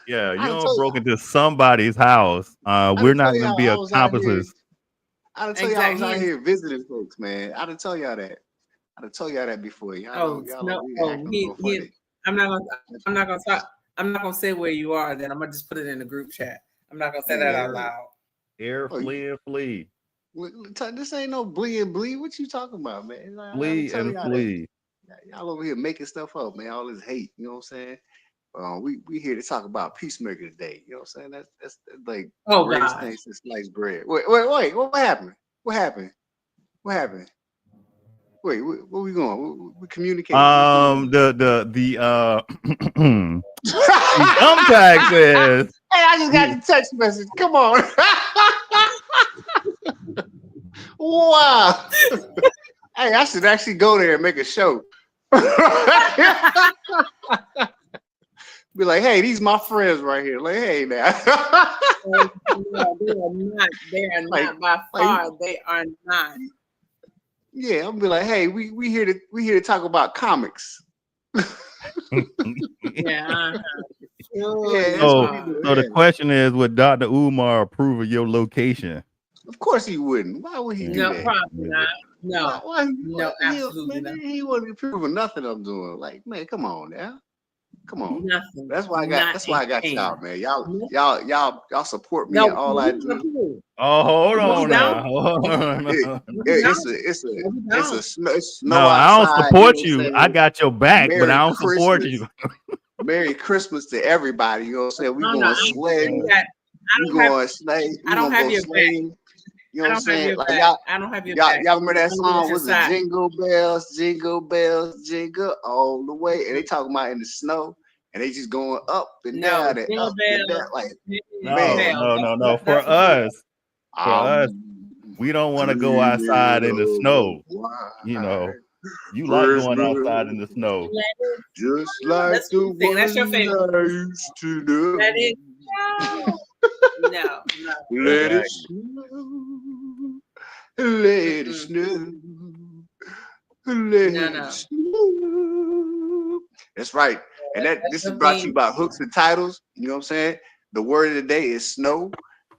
Yeah, I you done don't told broke into somebody's house. I We're done not told gonna y'all be I was out here. accomplices. I done told y'all I was out Exactly. here visiting folks, man. I done told y'all that. I done told y'all that before. Y'all No. we Oh, acting a little funny. I'm not gonna talk. I'm not gonna say where you are. Then I'm gonna just put it in the group chat. I'm not gonna say that out loud. Air, Oh, flee, and flee. This ain't no blee and blee. What you talking about, man? I done Flee told and y'all that. flee. Y'all over here making stuff up, man. All this hate. You know what I'm saying? We here to talk about Peacemaker today. You know what I'm saying? That's like the greatest thing since sliced bread. Wait. What happened? What happened? What happened? Wait, where we going? We communicating. The thumbtack says. Hey, I just got the text message. Come on. Wow. Hey, I should actually go there and make a show. Be like, hey, these my friends right here. Like, hey now. They are not by far. They are not. Yeah, I'm be like, hey, we here to talk about comics. Yeah. So the question is, would Dr. Umar approve of your location? Of course he wouldn't. Why would he do that? No, probably not. No, no, absolutely not. He wouldn't approve of nothing I'm doing. Like, man, come on now. Come on. Nothing. That's why I got y'all, man. Y'all support me in all I do. Oh, hold on now. It's a snow no, outside. I don't support you. I got your back, but I don't support you. Merry Christmas to everybody. You know what I'm saying? We going sledding. We going sledding. I don't have your back. You know what I'm saying? Like y'all, I don't have your back. Y'all remember that song? Was it Jingle Bells, Jingle Bells, Jingle all the way? And they talking about in the snow, and they just going up and down and up and down. Like, no. For us, we don't want to go outside in the snow. You know, you like going outside in the snow. Just like the one that's your favorite. I used to know. Let it go. No. Let it snow. Let it snow. Let it snow. That's right. And this is brought to you by Hooks and Titles. You know what I'm saying? The word of the day is snow.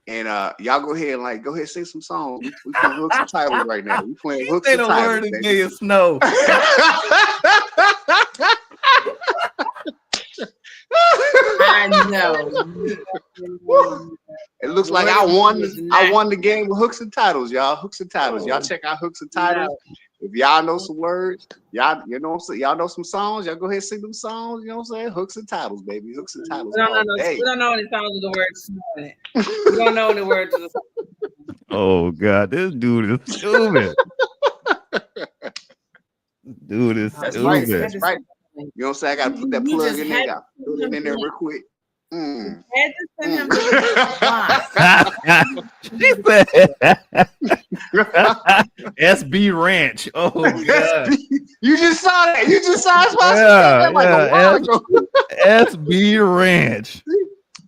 And y'all go ahead and sing some songs. We playing Hooks and Titles right now. We playing Hooks and Titles. The word of the day is snow. I know. It looks like I won the game with Hooks and Titles, y'all. Hooks and Titles. Y'all check out Hooks and Titles. If y'all know some words, y'all know some songs, y'all go ahead and sing them songs. You know what I'm saying? Hooks and Titles, baby. Hooks and Titles. We don't know any songs with the word snow in it. We don't know any words of the song. Oh God, this dude is stupid. Dude is stupid. That's right. You know what I'm saying? I gotta put that plug in there. Put it in there real quick. Had to send him SB Ranch. Oh God. You just saw that. You just saw that like a while ago. SB Ranch.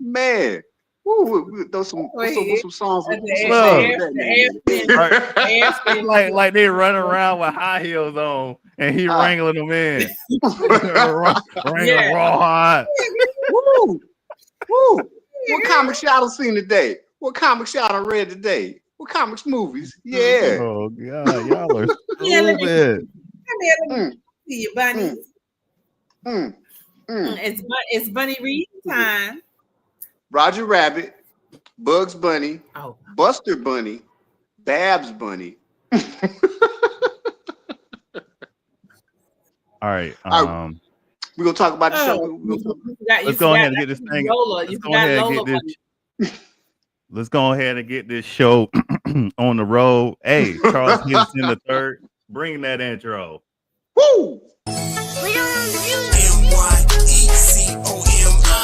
Man. Ooh, throw some songs. Like they running around with high heels on, and he wrangling them in. Wrangling raw hot. Woo! What comics y'all have seen today? What comics y'all have read today? What comics movies? Yeah. Oh God, y'all are stupid. See you, bunnies. It's bunny reading time. Roger Rabbit, Bugs Bunny, Buster Bunny, Babs Bunny. All right. We're gonna talk about the show. Let's go ahead and get this thing. Let's go ahead and get this show on the road. Hey, Charles Henderson the third. Bring that intro. Woo!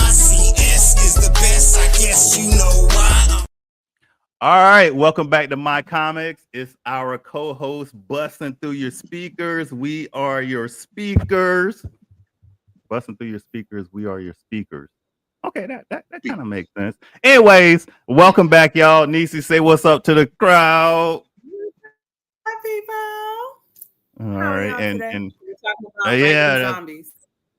MYECOMICS is the best. I guess you know why. All right, welcome back to My Comics. It's our co-host busting through your speakers. We are your speakers. Busting through your speakers. We are your speakers. Okay, that kind of makes sense. Anyways, welcome back, y'all. Niecy, say what's up to the crowd. Hi, people. All right, and zombies.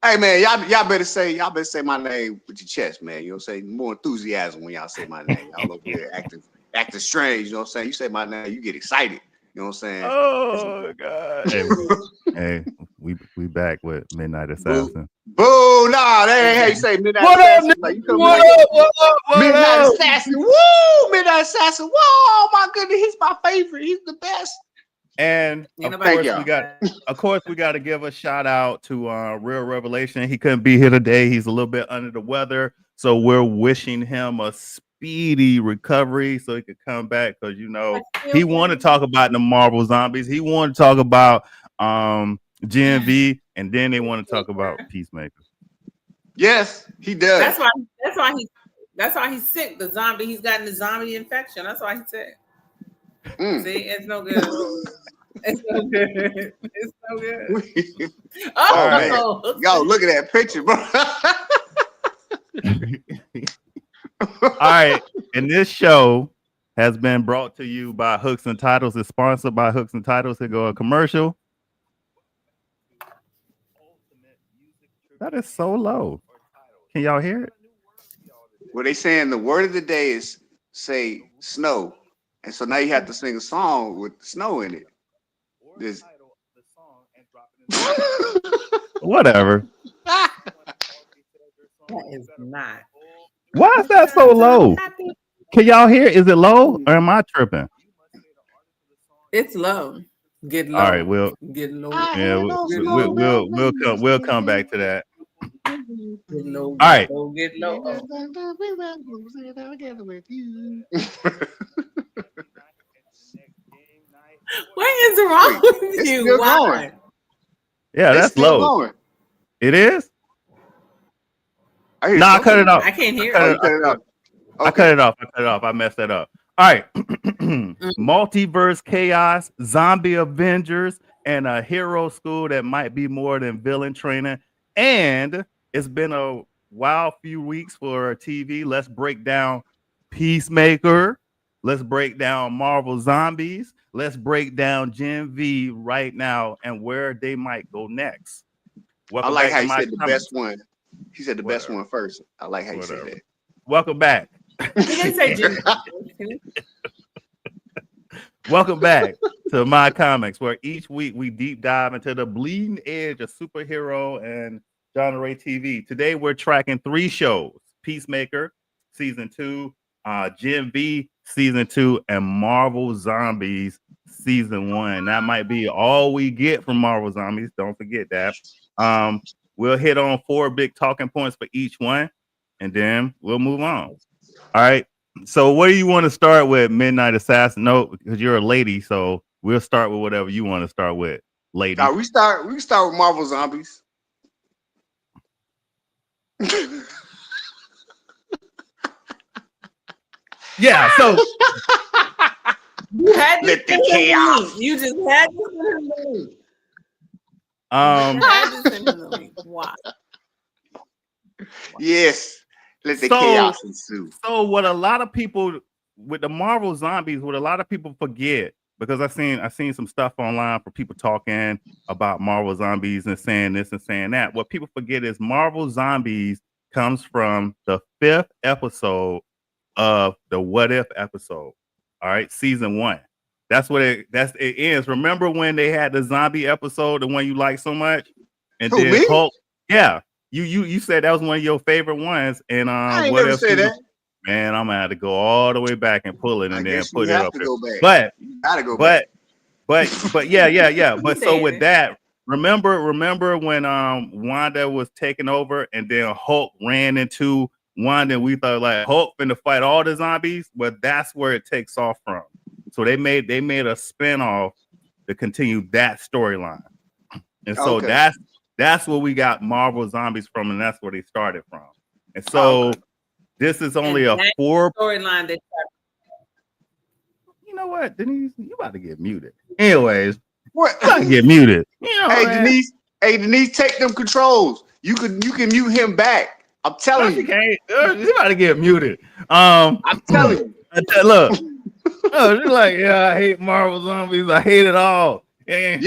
Hey man, y'all better say my name with your chest, man. You know what I'm saying? More enthusiasm when y'all say my name. Y'all over here acting strange. You know what I'm saying? You say my name, you get excited. You know what I'm saying? Oh God. Hey, we back with Midnight Assassin. Boo, nah, that ain't how you say Midnight What up, Assassin. Like, you come What like, up? What up? What Midnight up? Assassin. Woo! Midnight Assassin. Whoa, oh my goodness, he's my favorite. He's the best. And of course, we got to give a shout out to Real Revelation. He couldn't be here today. He's a little bit under the weather, so we're wishing him a speedy recovery so he could come back, because he wanted to talk about the Marvel Zombies. He wanted to talk about Gen V, and then they want to talk about Peacemaker. Yes, he does. That's why he's sick. The zombie. He's gotten the zombie infection. That's why he's sick. See, it's no good. It's no good. It's no good. Oh man, yo, look at that picture, bro. All right, and this show has been brought to you by Hooks and Titles. It's sponsored by Hooks and Titles. Here go a commercial. That is so low. Can y'all hear it? Well, they saying the word of the day is say snow. And so now you have to sing a song with snow in it. Whatever. That is not. Why is that so low? Can y'all hear? Is it low or am I tripping? It's low. Get low. All right, get low. Yeah, we'll come back to that. Get low. All right. Get low. What is wrong with you? Why? Yeah, that's low. Going. It is? I cut it off. I can't hear it. I cut it off. I messed that up. All right. Multiverse chaos, zombie Avengers, and a hero school that might be more than villain training. And it's been a wild few weeks for TV. Let's break down Peacemaker. Let's break down Marvel Zombies. Let's break down Gen V right now and where they might go next. I like how he said the best one. He said the best one first. I like how you said that. Welcome back. He didn't say Gen V. Welcome back to My Comics, where each week we deep dive into the bleeding edge of superhero and genre TV. Today we're tracking 3 shows: Peacemaker Season 2, Gen V Season 2, and Marvel Zombies Season 1. That might be all we get from Marvel Zombies. Don't forget that. We'll hit on 4 big talking points for each one, and then we'll move on. All right. So what do you want to start with, Midnight Assassin? No, because you're a lady, so we'll start with whatever you want to start with, lady. We can start with Marvel Zombies. Yeah, so you had to let the chaos. You just had to send the link. Why? Yes. Let the chaos ensue. So what a lot of people with the Marvel Zombies, what a lot of people forget, because I've seen some stuff online for people talking about Marvel Zombies and saying this and saying that. What people forget is Marvel Zombies comes from the 5th episode of the What If episode. All right, Season 1. That's what it ends. Remember when they had the zombie episode, the one you like so much? And then me? Hulk, yeah. You said that was one of your favorite ones, and I ain't What never If said that. Man, I'm gonna have to go all the way back and pull it and then put it up there. But you gotta go back. But yeah. But so with that, remember when Wanda was taking over and then Hulk ran into Wanda and we thought like Hulk finna fight all the zombies? Well, that's where it takes off from. So they made a spinoff to continue that storyline. And so that's where we got Marvel Zombies from, and that's where they started from. And so this is only a 4 storyline that. You know what, Denise? You about to get muted. Anyways, what? You about to get muted. You know, Denise, take them controls. You can mute him back. I'm telling you. You about to get muted. I'm telling you. Look. She's like, yeah, I hate Marvel Zombies. I hate it all. If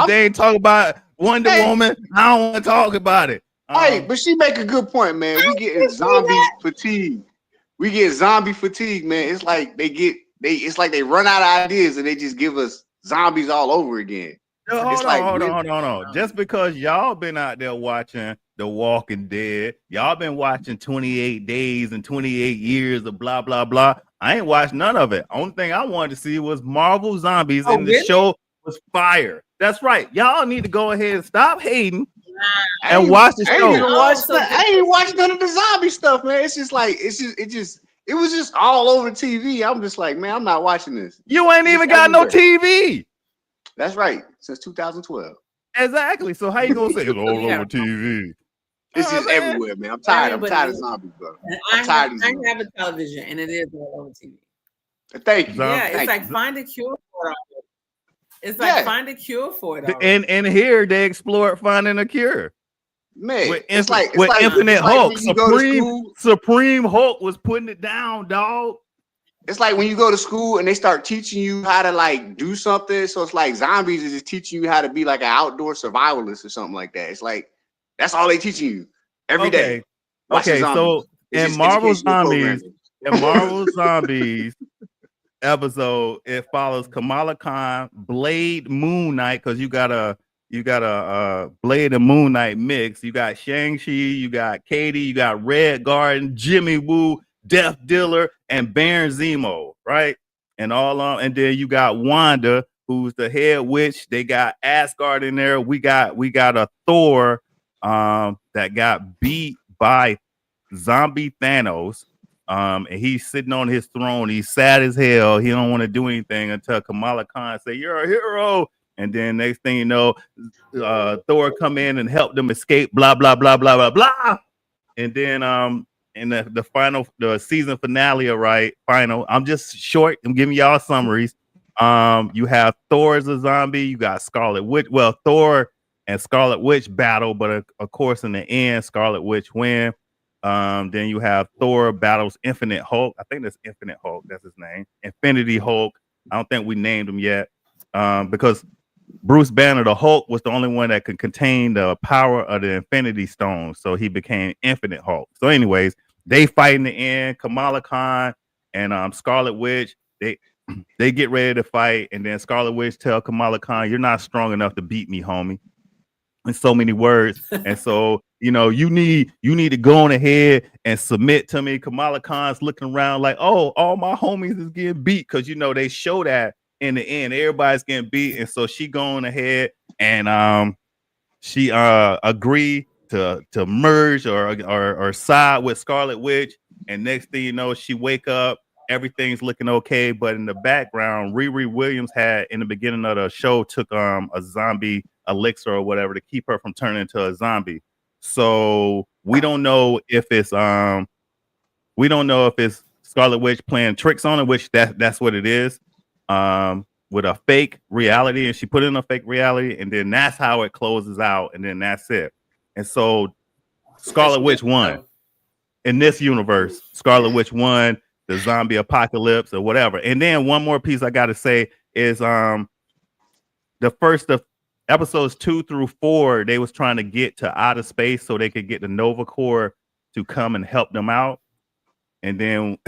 they ain't talk about Wonder Woman. I don't want to talk about it. Hey, but she make a good point, man. We getting zombie fatigue. We get zombie fatigue, man. It's like it's like they run out of ideas and they just give us zombies all over again. Hold on. Just because y'all been out there watching The Walking Dead, y'all been watching 28 days and 28 years of blah blah blah. I ain't watched none of it. Only thing I wanted to see was Marvel Zombies, and the show was fire. That's right. Y'all need to go ahead and stop hating and watch the show. I ain't watched none of the zombie stuff, man. It's just like it was just all over TV. I'm just like, man, I'm not watching this. You ain't even got no TV. That's right. Since 2012. Exactly. So how you gonna say it's all over TV? It's just everywhere, man. I'm tired. I'm tired of zombies, bro. I'm tired of zombies. I have a television and it is all over TV. Thank you. Yeah, it's like find a cure for it. It's like find a cure for it. And here they explored finding a cure. Man, it's like Infinite Hulk. Supreme Hulk was putting it down, dog. It's like when you go to school and they start teaching you how to like do something. So it's like zombies is just teaching you how to be like an outdoor survivalist or something like that. It's like that's all they teaching you every day. Okay, so in Marvel Zombies, episode, it follows Kamala Khan, Blade, Moon Knight, because you got a Blade and Moon Knight mix. You got Shang-Chi, you got Katie, you got Red Garden, Jimmy Woo, Death Dealer, and Baron Zemo, right? And then you got Wanda, who's the head witch. They got Asgard in there. We got a Thor that got beat by zombie Thanos. And he's sitting on his throne. He's sad as hell. He don't want to do anything until Kamala Khan say, "You're a hero." And then next thing you know, Thor come in and help them escape. Blah blah blah blah blah blah. And then in the season finale, final. I'm just short. I'm giving y'all summaries. You have Thor as a zombie. You got Scarlet Witch. Well, Thor and Scarlet Witch battle, but of course in the end, Scarlet Witch win. Then you have Thor battles Infinite Hulk. I think that's Infinite Hulk. That's his name. Infinity Hulk. I don't think we named him yet. Because Bruce Banner, the Hulk, was the only one that could contain the power of the Infinity Stone. So he became Infinite Hulk. So anyways, they fight in the end. Kamala Khan and Scarlet Witch, they get ready to fight. And then Scarlet Witch tell Kamala Khan, "You're not strong enough to beat me, homie." In so many words. And so, you need to go on ahead and submit to me. Kamala Khan's looking around like, "Oh, all my homies is getting beat." Because, they show that in the end, everybody's getting beat. And so she going ahead and she agreed to merge or side with Scarlet Witch. And next thing you know, she wake up, everything's looking okay. But in the background, Riri Williams had in the beginning of the show took a zombie elixir or whatever to keep her from turning into a zombie. So we don't know if it's Scarlet Witch playing tricks on her, which that's what it is. With a fake reality, and she put in a fake reality, and then that's how it closes out, and then that's it. And so Scarlet Witch won. In this universe, Scarlet Witch won the zombie apocalypse or whatever. And then one more piece I gotta say is the first of episodes 2 through 4, they was trying to get to outer space so they could get the Nova Corps to come and help them out. And then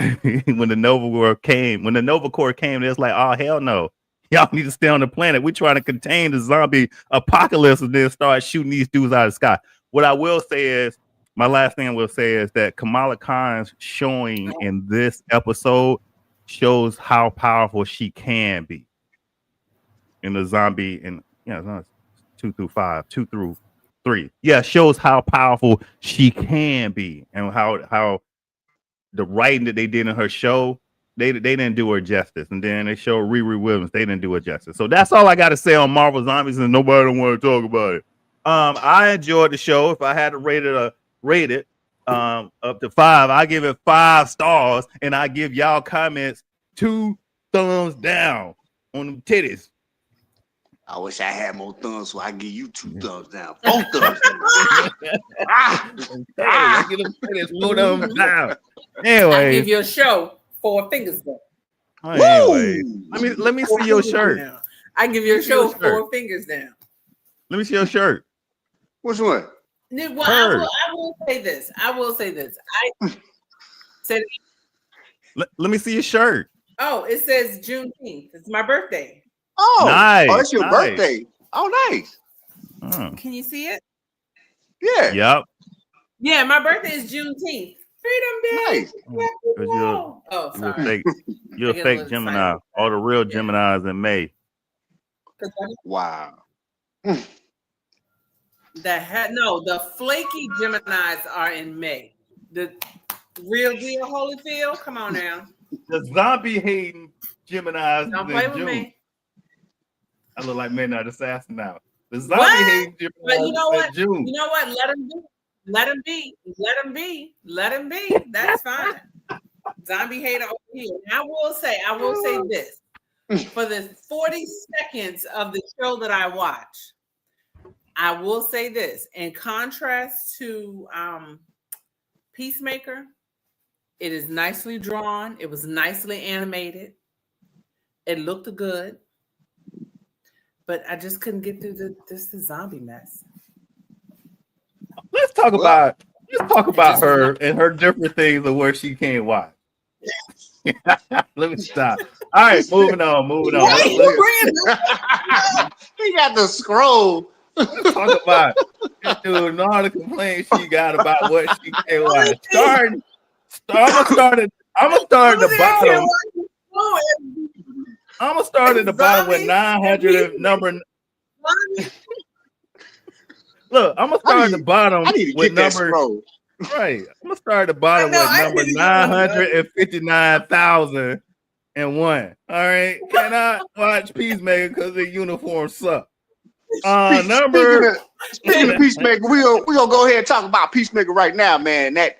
when the Nova Corps came, it was like, "Oh, hell no. Y'all need to stay on the planet. We're trying to contain the zombie apocalypse," and then start shooting these dudes out of the sky. What I will say is, my last thing I will say is that Kamala Khan's showing in this episode shows how powerful she can be in the zombie. And 2 through 3. Yeah, shows how powerful she can be and how the writing that they did in her show, they didn't do her justice. And then they show Riri Williams, they didn't do her justice. So that's all I got to say on Marvel Zombies, and nobody don't want to talk about it. I enjoyed the show. If I had to rate it up to 5, I give it 5 stars, and I give y'all comments 2 thumbs down on them titties. I wish I had more thumbs, so I give you 2 thumbs down. 4 thumbs down. Give them titties 4 thumbs down. Anyway, I give your show 4 fingers down. Anyway, let me see your shirt. I give your show 4 fingers down. Let me see your shirt. Which one? Well, Hers. I will say this. I said, Let me see your shirt. oh, it says Juneteenth. It's my birthday. Oh, Nice, oh, it's your nice. birthday. Oh, nice. Oh. Can you see it? Yeah. Yep. Yeah, my birthday is Juneteenth. Freedom Day. Nice. You're Oh, a sorry. fake. You're I a get a fake little Gemini. excited. All the real Yeah. Geminis in May. Wow. The flaky Geminis are in May. The real deal Holyfield, come on now. The zombie hating Geminis Don't is play in with June. me. I look like Midnight Assassin now. The zombie What? hating Geminis But you know is what? in June. You know what? Let him be. Let him be. Let him be. Let him be. That's fine. Zombie hater over here. And I will say this. For the 40 seconds of the show that I watch, I will say this. In contrast to Peacemaker, it is nicely drawn. It was nicely animated. It looked good. But I just couldn't get through the zombie mess. Let's talk about her and her different things of where she can't watch. Let me stop. All right, moving on. Right. He got the scroll. Let's talk about this dude and all the complaints she got about what she can't watch. I'm gonna start at the bottom. I'm gonna start at the bottom with 900 number. Look, I'm gonna start at the bottom I need to with get that number. scroll. Right, I'm gonna start at the bottom with number 959,001. All right, cannot watch Peacemaker because the uniforms suck. Speaking of Peacemaker, we gonna go ahead and talk about Peacemaker right now, man. That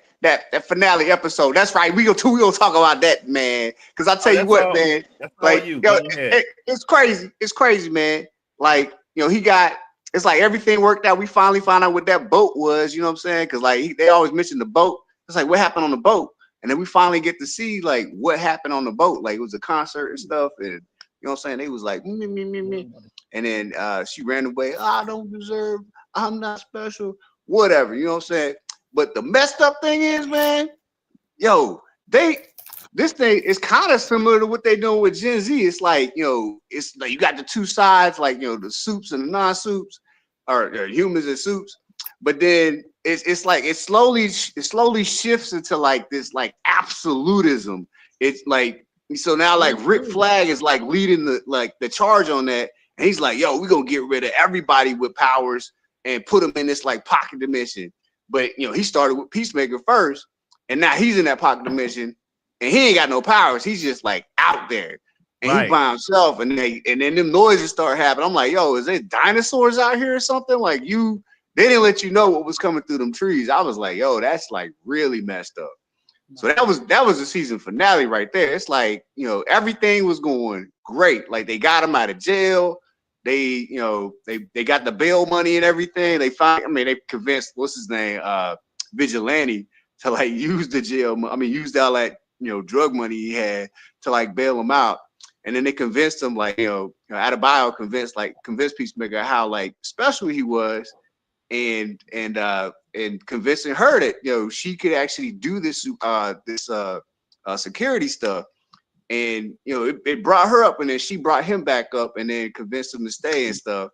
finale episode. That's right. We gonna talk about that, man. Because I tell you what, man. Like, it's crazy. It's crazy, man. Like, he got. It's like everything worked out. We finally found out what that boat was. You know what I'm saying? Because like they always mention the boat. It's like what happened on the boat, and then we finally get to see like what happened on the boat. Like it was a concert and stuff, and you know what I'm saying? They was like me. And then she ran away. I don't deserve. I'm not special. Whatever. You know what I'm saying? But the messed up thing is, man, this thing is kind of similar to what they doing with Gen Z. It's like, it's like you got the two sides, like, the soups and the non-soups, or humans and soups. But then it's like it slowly shifts into like this like absolutism. It's like, so now like Rick Flag is like leading the charge on that. And he's like, we're gonna get rid of everybody with powers and put them in this like pocket dimension. But he started with Peacemaker first, and now he's in that pocket dimension. And he ain't got no powers. He's just like out there, and he by himself. And then them noises start happening. I'm like, is there dinosaurs out here or something? Like they didn't let you know what was coming through them trees. I was like, that's like really messed up. So that was the season finale right there. It's like, everything was going great. Like they got him out of jail. They got the bail money and everything. They convinced what's his name, Vigilante, to like use the jail. Used all that drug money he had to like bail him out. And then they convinced him, like, Adebayo convinced Peacemaker how like special he was, and convincing her that she could actually do this security stuff. And it brought her up, and then she brought him back up, and then convinced him to stay and stuff.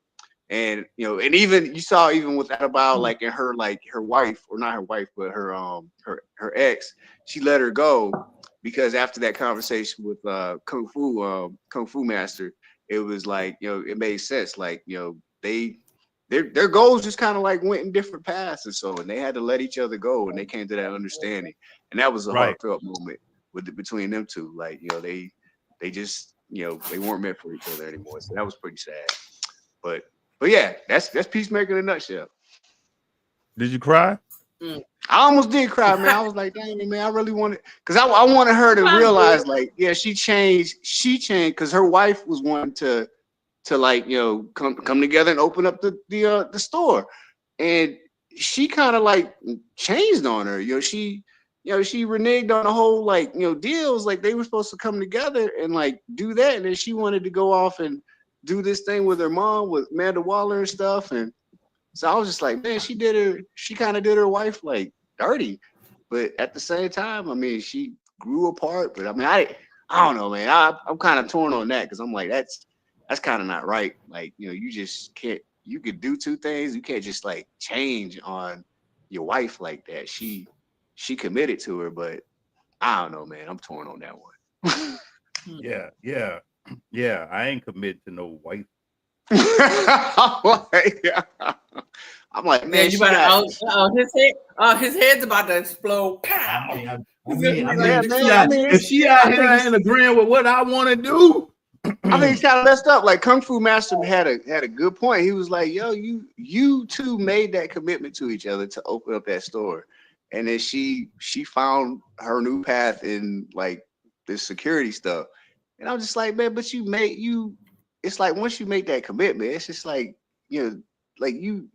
And and even you saw with Adebayo, like in her wife, or not her wife, but her ex, she let her go because after that conversation with Kung Fu Master, it was like it made sense. Like their goals just kind of like went in different paths, and they had to let each other go, and they came to that understanding, and that was a heartfelt moment between them two. Like they just they weren't meant for each other anymore. So that was pretty sad. But yeah, that's Peacemaker in a nutshell. Did you cry? I almost did cry, man. I was like, dang, man, I really wanted, because I wanted her to realize, like, she changed because her wife was wanting to like, come together and open up the store, and she kind of like changed on her. She reneged on the whole deals. Like they were supposed to come together and like do that, and then she wanted to go off and do this thing with her mom, with Amanda Waller and stuff. And so I was just like, man, she kind of did her wife like dirty. But at the same time, I mean, she grew apart. But I mean, I don't know, man. I'm kind of torn on that because I'm like, that's kind of not right. Like, you know, you just can't. You could do two things. You can't just like change on your wife like that. She committed to her, but I don't know, man. I'm torn on that one. Yeah. I ain't committed to no wife. I'm like, man, Man, you better. His head's about to explode. I If she out here and agreeing with what I want to do, I think he's kind of messed up. Like Kung Fu Master had a good point. He was like, yo, you two made that commitment to each other to open up that store. And then she found her new path in like this security stuff. And I'm just like, man, but it's like once you make that commitment, it's just like, you know, like you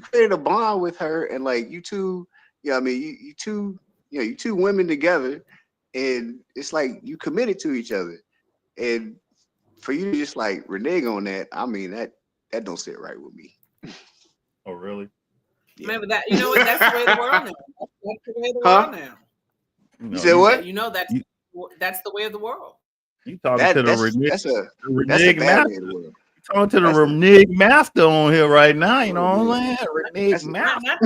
created a bond with her, and like you two, you know, I mean, you two women together, and it's like you committed to each other. And for you to just like renege on that, I mean, that don't sit right with me. Oh, really? Yeah. Remember that? You know what? That's the way of the world now. That's the way of the world now. You said what? You know that's the way of the world. You talking to the renege master? Way of the world. Talking to the renege master on here right now. You know what I'm saying? Renege master.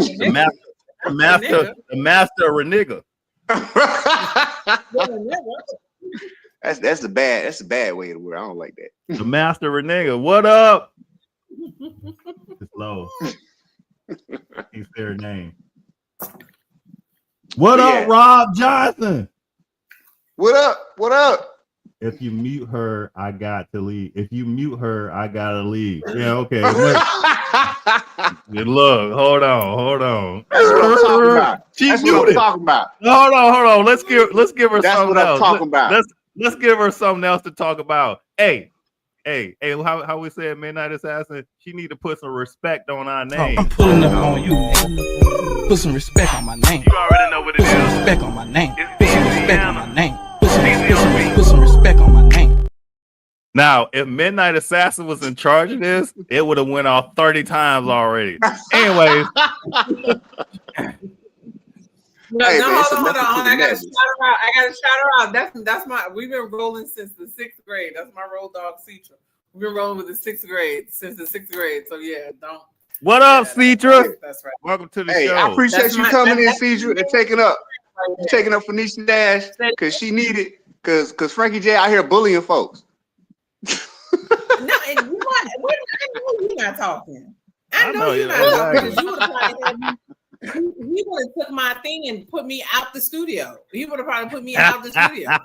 The master of renega. That's the bad way of the world. I don't like that. The master renega. What up? It's low. He's their name. What up, Rob Johnson? What up? If you mute her, I got to leave. If you mute her, I gotta leave. Yeah, okay. Good luck. Hold on. That's what I'm talking about. She's muted. Hold on. Let's give her That's something what I'm else. talking about. Let's give her something else to talk about. Hey, how we say it, Midnight Assassin? She need to put some respect on our name. I'm pulling up on you. Put some respect on my name. You already know what it Put some is. respect on my name. Put some respect on my name. Put some respect on my name. Now, if Midnight Assassin was in charge of this, it would have went off 30 times already. Anyways. No, hold on. I gotta shout her out. That's my. We've been rolling since the 6th grade. That's my road dog, Citra. We've been rolling with the 6th grade since the 6th grade. So yeah, don't. What up, Citra? That's right. Welcome to the Hey, show. I appreciate you coming in, Cedra, and taking up Phoenicia Dash because she needed because Frankie J out here bullying folks. No, and you what? I know you're not talking. I know you're not talking because you would have probably had me. He would have took my thing and put me out the studio. He would have probably put me out the studio.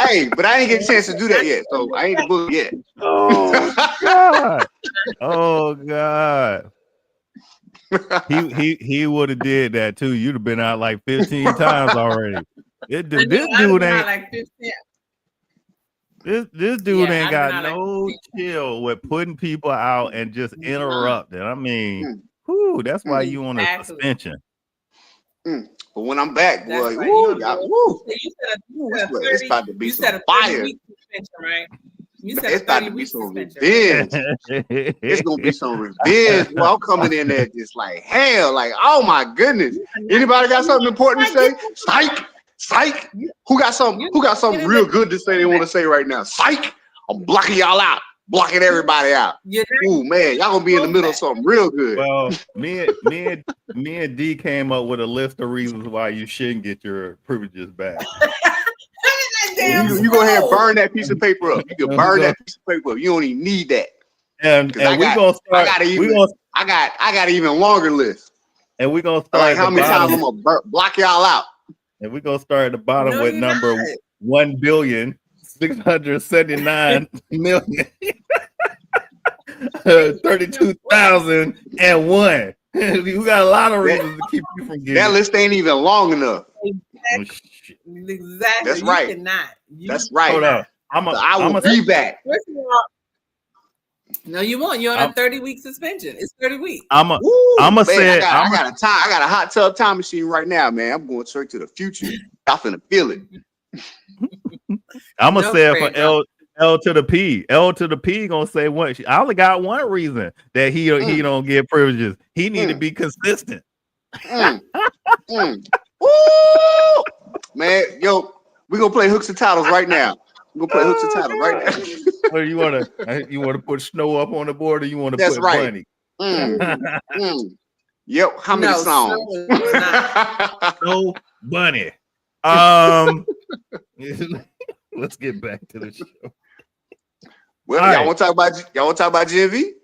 Hey, but I ain't get a chance to do that yet, so I ain't the bully yet. Oh God. He would have did that too. You'd have been out like 15 times already. This dude ain't like 15. This dude ain't got no chill with putting people out and just interrupting. I mean, that's why you on a suspension. But when I'm back, boy, it's about to be some fire. Right? It's about to be some revenge. It's gonna be some revenge. Well, I'm coming in there just like hell, like oh my goodness. Anybody got something important to say? Psych. Who got something real good to say they want to say right now? Psych. I'm blocking y'all out. Blocking everybody out. Ooh, man, y'all gonna be in the middle of something real good. Well, me and D came up with a list of reasons why you shouldn't get your privileges back. You go ahead and burn that piece of paper up. You can burn that piece of paper up. You don't even need that. And I got an even longer list. And we're gonna start like how many times I'm gonna block y'all out. And we're gonna start at the bottom with number 1,679,000,000 32,001. You got a lot of reasons to keep you from getting that list ain't even long enough. Exactly. That's right. That's right. Hold on. I will be back. No, you won't. You're on a 30-week suspension. It's 30 weeks. I got a hot tub time machine right now, man. I'm going straight to the future. I finna feel it. I'm gonna say it for L to the P. L to the P gonna say what? I only got one reason that he don't get privileges. He need to be consistent. Woo! Man, yo, we gonna play hooks and titles right now. We're gonna play hooks and titles right now. Or you wanna put Snow up on the board, or you want to That's put right. Bunny? Yep. How many songs? Snow Bunny. Let's get back to the show. Well, All y'all right. want to talk about Gen V?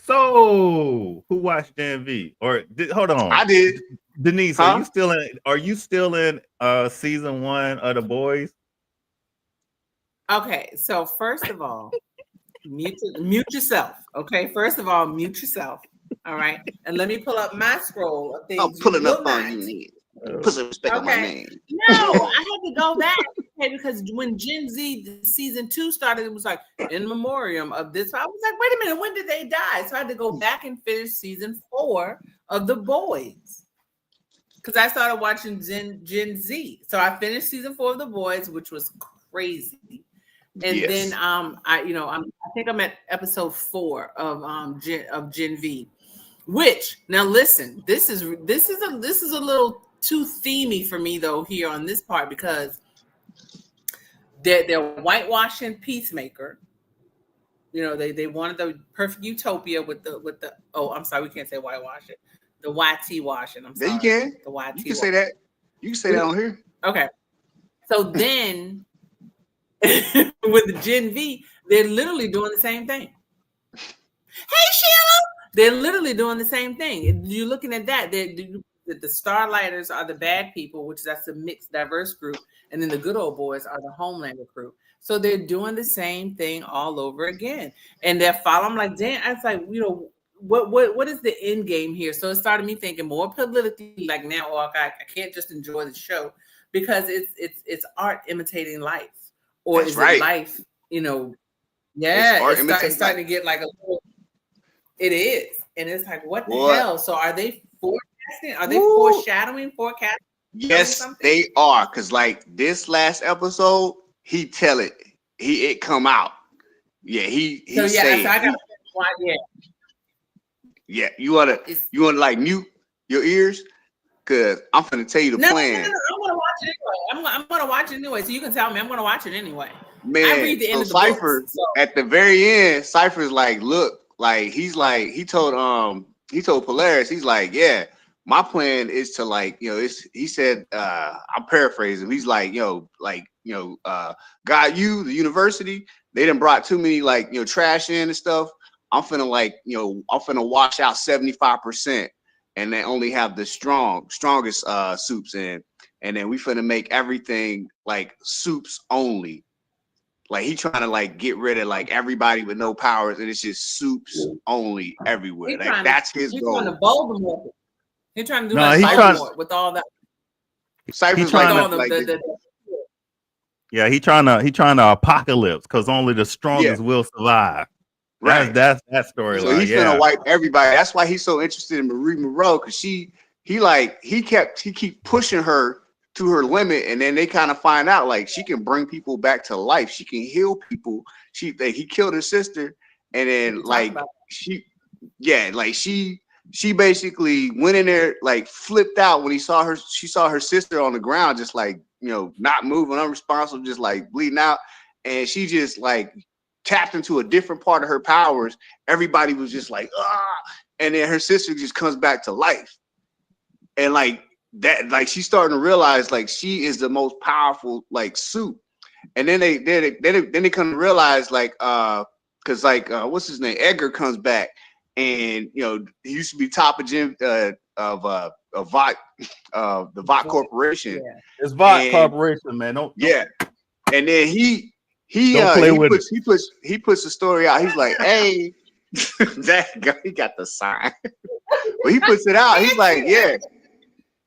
So, who watched Gen V? Hold on, I did. Denise, Huh? are you still in season 1 of The Boys? Okay, so first of all, mute yourself. Okay, first of all, mute yourself. All right, and let me pull up my scroll of things. I'm pulling you up will on not. you. Put some respect on my Okay. name. No, I had to go back because when Gen Z season 2 started, it was like in memoriam of this. I was like, wait a minute, when did they die? So I had to go back and finish season 4 of The Boys because I started watching Gen Z. So I finished season 4 of The Boys, which was crazy. And Yes. then I think I'm at episode 4 of Gen V. Which now listen, this is a little too themey for me though here on this part because they're whitewashing Peacemaker. You know, they wanted the perfect utopia with the I'm sorry, we can't say whitewash it. The YT washing. I'm sorry. There you can. The YT. You can say that. You can say that on here. Okay. So then with the Gen V, they're literally doing the same thing. Hey Sheila! They're literally doing the same thing. You're looking at that. The Starlighters are the bad people, which that's a mixed, diverse group, and then the good old boys are the Homelander crew. So they're doing the same thing all over again, and they're following. I'm like, damn! I was like, what is the end game here? So it started me thinking more politically. Like now, I can't just enjoy the show because it's art imitating life, or That's is right. it life? Yeah, it's starting to get like a little. It is, and it's like, what the hell? So are they forecasting? Are they foreshadowing? Forecasting? Yes, something? they are. Cause like this last episode, he tell it. It come out. Yeah, he So say so I got yeah. You wanna like mute your ears? Cause I'm finna tell you the plan. No, I'm gonna watch it anyway. I'm gonna watch it anyway. So you can tell me I'm gonna watch it anyway. Man, I read the end of the Cypher books, so. at the very end, Cypher's like, look, like he told Polaris, he's like, yeah, my plan is to like, he said, I'm paraphrasing, he's like, got you, the university, they done brought too many like, trash in and stuff. I'm finna like, I'm finna wash out 75% and then only have the strongest soups in. And then we finna make everything like soups only. Like he trying to like get rid of like everybody with no powers, and it's just soups only everywhere. Like that's his goal. He's trying to Voldemort. He's trying to do Voldemort with all that. Cypher's yeah, he trying to apocalypse because only the strongest will survive. Right, that's that storyline. So he's gonna wipe everybody. That's why he's so interested in Marie Monroe because he keep pushing her to her limit, and then they kind of find out like she can bring people back to life. She can heal people. He killed her sister, and then she basically went in there like flipped out when she saw her sister on the ground, just like not moving, unresponsive, just like bleeding out, and she just like tapped into a different part of her powers. Everybody was just like and then her sister just comes back to life, and like. That like she's starting to realize like she is the most powerful like suit, and then they come to realize like because like what's his name, Edgar comes back, and he used to be top of the Vought Corporation. Yeah. It's Vought Corporation, man. And then he puts the story out. He's like, hey, that guy, he got the sign, but he puts it out. He's like, yeah.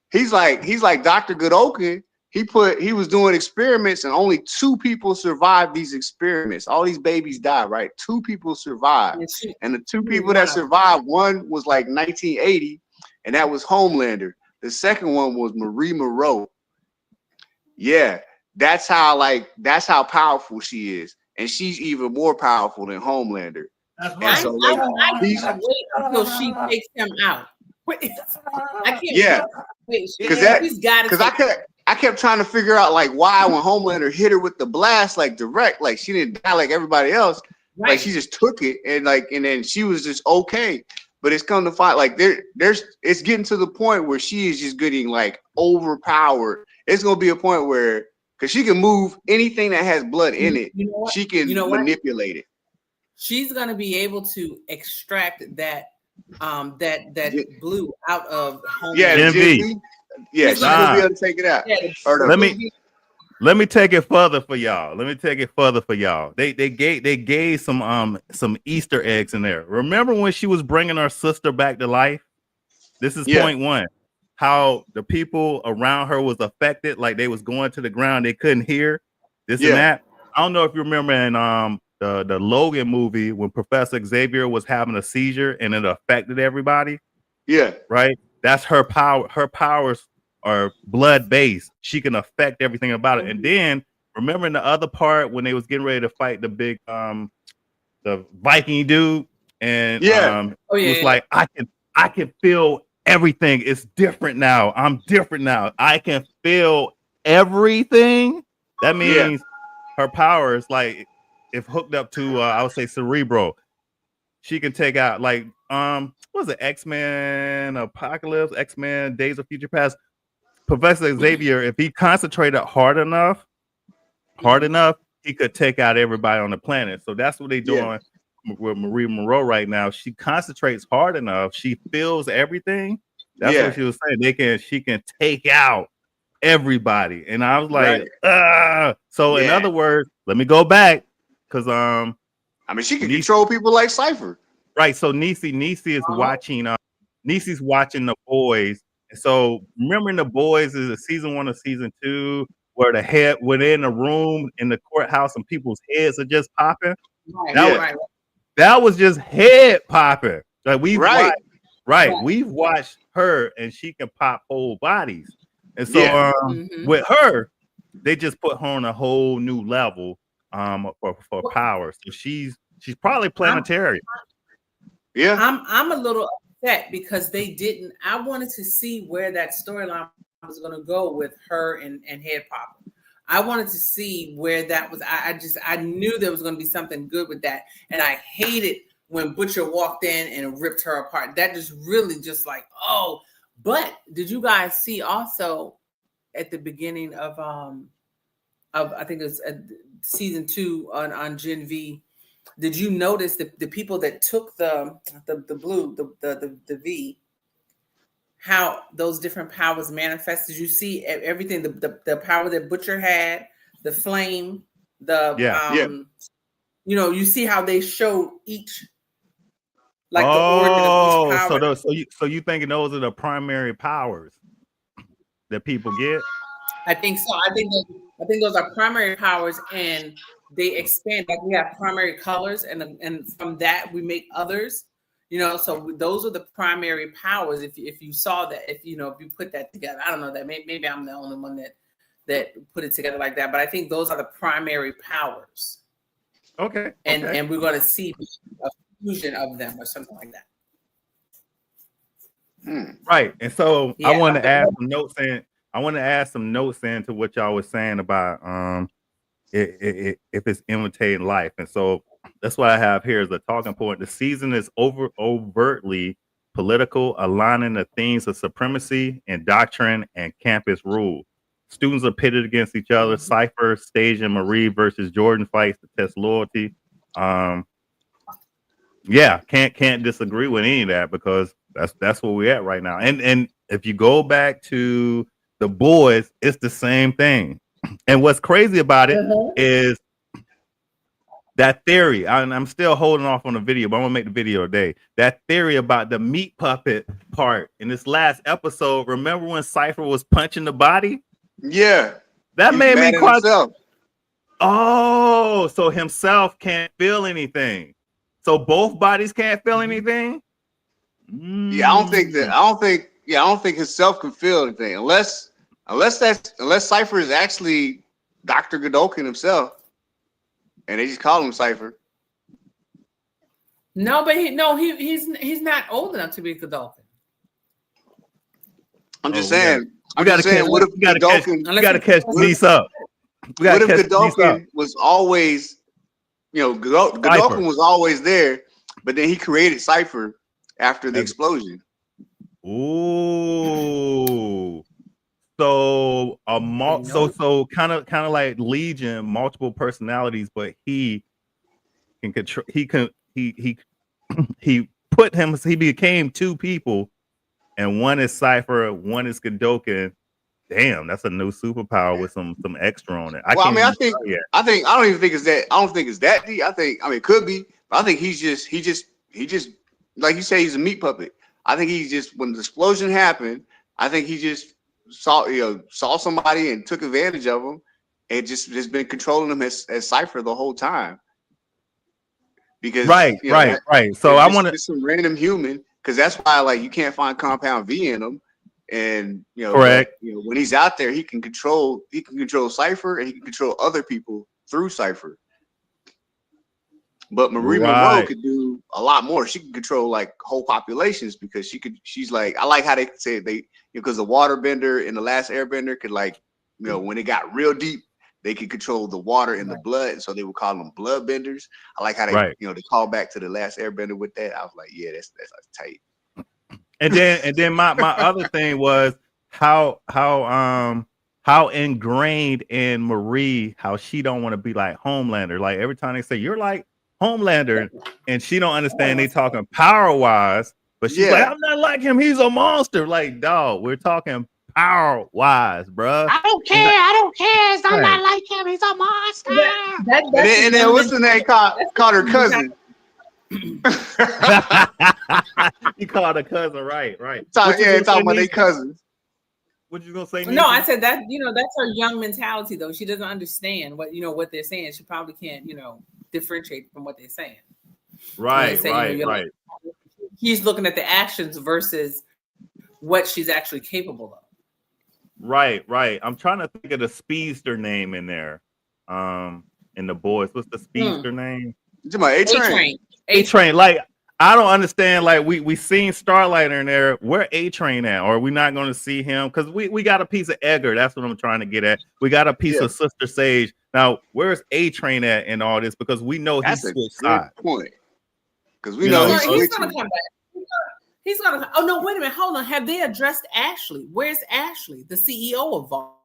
He's like Dr. Goodoken. He was doing experiments and only 2 people survived these experiments. All these babies died, right? 2 people survived. And the 2 people that survived, one was like 1980, and that was Homelander. The second one was Marie Monroe. Yeah. that's how powerful she is, and she's even more powerful than Homelander. That's I, right. So, I, like, I these- can't wait until she takes him out. Wait, I can't. Yeah. Wait, Because he's got to. Because I kept trying to figure out like why when Homelander hit her with the blast like direct, like she didn't die like everybody else. Right. Like she just took it and then she was just okay. But it's come to find like it's getting to the point where she is just getting like overpowered. It's gonna be a point where because she can move anything that has blood in it, You know what? she can You know what? manipulate it. She's gonna be able to extract that blue out of Homelander. Yeah, Gen V. Gen V. Yeah, she's Nah. gonna be able to take it out. Yeah, Or the- Let me take it further for y'all. They gave some Easter eggs in there. Remember when she was bringing her sister back to life? This is point one. How the people around her was affected, like they was going to the ground, they couldn't hear this and that. I don't know if you remember in the Logan movie when Professor Xavier was having a seizure and it affected everybody. Yeah. Right. That's her power. Her powers are blood based. She can affect everything about it. And then remember in the other part when they was getting ready to fight the big the Viking dude, and it was like I can feel everything. It's different now. I'm different now. I can feel everything. That means her powers, like if hooked up to I would say Cerebro, she can take out like what was it, X-Men Apocalypse, X-Men Days of Future Past. Professor Xavier, if he concentrated hard enough, he could take out everybody on the planet. So that's what they're doing with Marie Monroe right now. She concentrates hard enough, she feels everything. That's what she was saying. She can take out everybody. And I was like, so in other words, let me go back because I mean she can control people like Cypher. Right. So Niecy is watching Niecy's watching The Boys. And so remember in The Boys is a season 1 of season 2 where they're in a room in the courthouse and people's heads are just popping. That was just head popping. Like we've watched her and she can pop whole bodies. And so with her, they just put her on a whole new level for power. So she's probably planetary. I'm a little upset because they didn't. I wanted to see where that storyline was going to go with her and Head Popper. I wanted to see where that was. I knew there was going to be something good with that, and I hated when Butcher walked in and ripped her apart. That just really just like, oh. But did you guys see also at the beginning of I think it was season 2 on Gen V? Did you notice the people that took the blue, the V, how those different powers manifest? Did you see everything? The power that Butcher had, the flame, you see how they showed each the origin of each power. So you thinking those are the primary powers that people get? I think so. I think those are primary powers, and they expand. Like we have primary colors, and from that we make others. So those are the primary powers. If you saw that, if you put that together, I don't know that maybe I'm the only one that put it together like that. But I think those are the primary powers. Okay. And we're going to see a fusion of them or something like that. Right. And so I want to add some notes in. I want to add some notes into what y'all was saying about if it's imitating life. And so that's what I have here as a talking point. The season is overtly political, aligning the themes of supremacy and doctrine and campus rule. Students are pitted against each other. Cypher, Stage, and Marie versus Jordan fights to test loyalty. Can't disagree with any of that because that's where we're at right now. And if you go back to The Boys, it's the same thing. And what's crazy about it is that theory. I'm still holding off on the video, but I'm gonna make the video today. That theory about the meat puppet part in this last episode. Remember when Cypher was punching the body? Yeah, that made me quite. Himself. Oh, so himself can't feel anything. So both bodies can't feel anything. Yeah, I don't think himself can feel anything unless Cypher is actually Dr. Godolkin himself, and they just call him Cypher. No, but he's not old enough to be Godolphin. I'm just Oh, we saying. We gotta catch. What if We gotta catch. Godolkin? We gotta catch Denise up. We What gotta if catch Denise up. Godolkin was always, Godolkin was always there, but then he created Cypher after the explosion. Ooh. So so kind of like Legion, multiple personalities, but he can control. He put him. He became two people, and one is Cypher, one is Godolkin. Damn, that's a new superpower with some extra on it. I don't even think it's that. I don't think it's that deep. It could be, but I think he just like you say, he's a meat puppet. I think he just, when the explosion happened, I think he just saw somebody and took advantage of him, and just been controlling them as Cypher the whole time. Because right. So I want to some random human, because that's why like you can't find Compound V in him, and correct. But, when he's out there, he can control Cypher, and he can control other people through Cypher. But Marie Monroe could do a lot more. She can control like whole populations, because she's like, I like how they say because the waterbender in The Last Airbender could, like, when it got real deep, they could control the water and the blood, so they would call them bloodbenders. I like how they they call back to The Last Airbender with that. I was like, yeah, that's tight. And then my other thing was how ingrained in Marie, how she don't want to be like Homelander. Like every time they say you're like Homelander, and she don't understand they talking power wise, but she's like, I'm not like him, he's a monster. Like, dog, we're talking power wise, bro. I don't care. I'm not like him. He's a monster. And then what's the name called her cousin? He called her cousin, right. Talking about their cousins. What you gonna say? No, I said that that's her young mentality though. She doesn't understand what they're saying. She probably can't differentiate from what they're saying. Right. He's looking at the actions versus what she's actually capable of. Right. I'm trying to think of the speedster name in there. In the boys, what's the speedster name? A-Train. A-Train. Like, I don't understand. Like, we seen Starlighter in there. Where A-Train at? Or are we not going to see him? Because we got a piece of Edgar. That's what I'm trying to get at. We got a piece of Sister Sage. Now, where's A-Train at in all this? Because we know he's switched sides. Point. Because we know he's going to come back. He's going to. Oh no! Wait a minute. Hold on. Have they addressed Ashley? Where's Ashley, the CEO of Vault?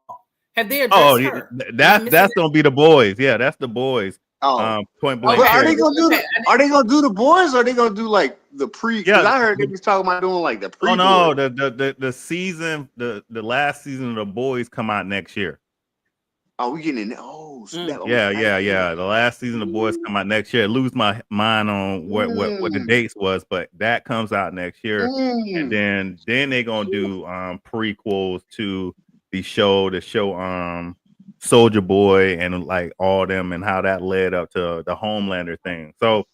Have they addressed her? That's going to be the boys. Yeah, that's the boys. Point blank. Are they gonna do the boys, or are they gonna do like the pre? Because I heard they was talking about doing like the pre. Oh no, the season, the last season of the boys come out next year. Oh, we getting in. Oh, yeah. The last season of the boys come out next year. I lose my mind on what the dates was, but that comes out next year, and then they gonna do prequels to the show Soldier Boy and like all them, and how that led up to the Homelander thing. So